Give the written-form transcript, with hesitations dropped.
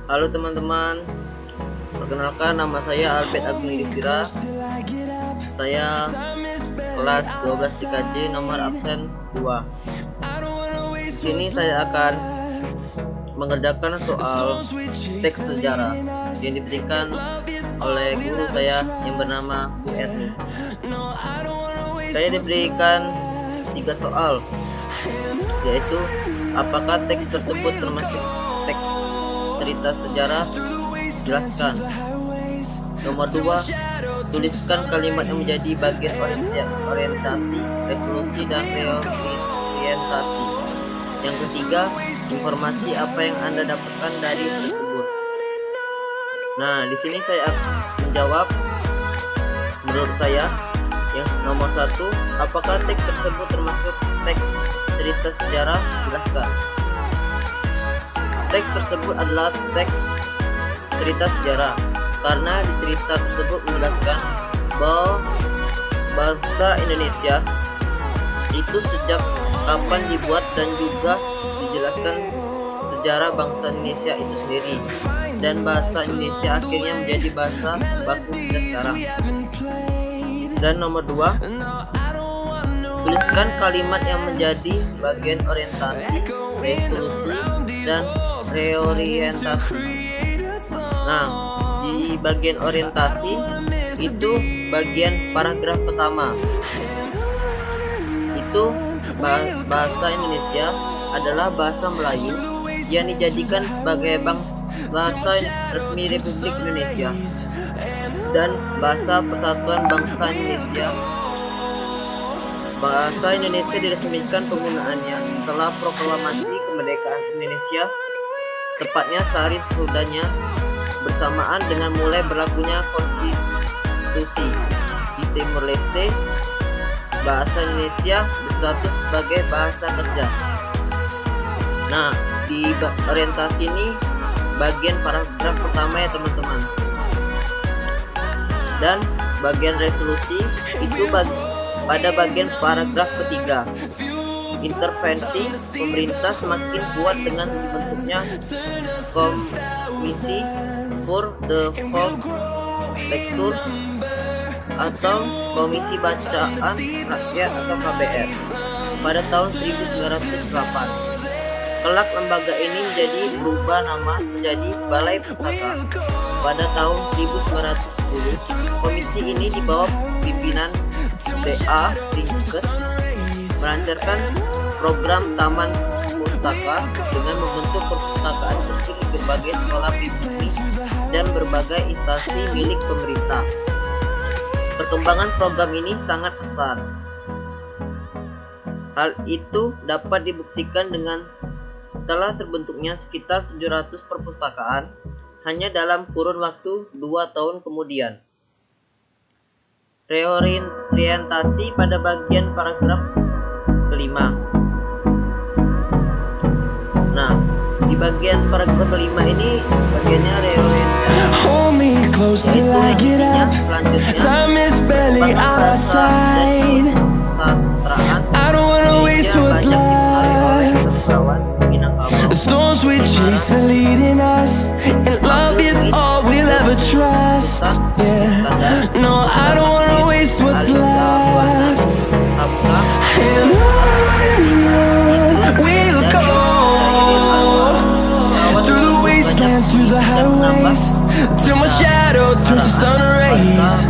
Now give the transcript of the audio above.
Halo teman-teman, perkenalkan nama saya Albert Agung Yudhistira. Saya kelas 12 TKJ nomor absen 2. Di sini saya akan mengerjakan soal teks sejarah yang diberikan oleh guru saya yang bernama Bu Erni. Saya diberikan 3 soal, yaitu apakah teks tersebut termasuk teks cerita sejarah? Jelaskan. Nomor 2, tuliskan kalimat yang menjadi bagian orientasi, resolusi, dan reorientasi. Yang ketiga, informasi apa yang Anda dapatkan dari tersebut. Nah, di sini saya akan menjawab menurut saya. Yang nomor 1, apakah teks tersebut termasuk teks cerita sejarah? Jelaskan. Teks tersebut adalah teks cerita sejarah karena di cerita tersebut menjelaskan bahwa bangsa Indonesia itu sejak kapan dibuat dan juga dijelaskan sejarah bangsa Indonesia itu sendiri, dan bahasa Indonesia akhirnya menjadi bahasa baku kita sekarang. Dan nomor 2, tuliskan kalimat yang menjadi bagian orientasi, resolusi, dan reorientasi. Nah, di bagian orientasi itu bagian paragraf pertama. Itu bahasa Indonesia adalah bahasa Melayu yang dijadikan sebagai bahasa resmi Republik Indonesia dan bahasa Persatuan Bangsa Indonesia. Bahasa Indonesia diresmikan penggunaannya setelah proklamasi kemerdekaan Indonesia, tepatnya sehari sesudahnya, bersamaan dengan mulai berlakunya konstitusi. Di Timur Leste, bahasa Indonesia berstatus sebagai bahasa kerja. Nah, di orientasi ini bagian paragraf pertama ya teman-teman. Dan bagian resolusi itu pada bagian paragraf ketiga. Intervensi pemerintah semakin kuat dengan dibentuknya Komisi for the Fourth Lecture atau Komisi Bacaan Rakyat atau KBR pada tahun 1908. Kelak lembaga ini berubah nama menjadi Balai Pustaka pada tahun 1910. Komisi ini di bawah pimpinan D.A. Ringkes melancarkan program Taman Pustaka dengan membentuk perpustakaan kecil di berbagai sekolah pribadi dan berbagai instansi milik pemerintah. Perkembangan program ini sangat pesat. Hal itu dapat dibuktikan dengan telah terbentuknya sekitar 700 perpustakaan hanya dalam kurun waktu 2 tahun kemudian. Reorientasi pada bagian paragraf kelima. Nah, di bagian paragraf kelima ini bagiannya reorientasi. Yaitu isinya selanjutnya bahasa dan kesusastraan Indonesia banyak dipengaruhi oleh sastrawan Minangkabau. The storms we chase are leading us, and love is all we'll ever trust. Yeah, no, I don't wanna waste what's left. And on we'll go through the wastelands, through the highways, till my shadow turns to sun rays.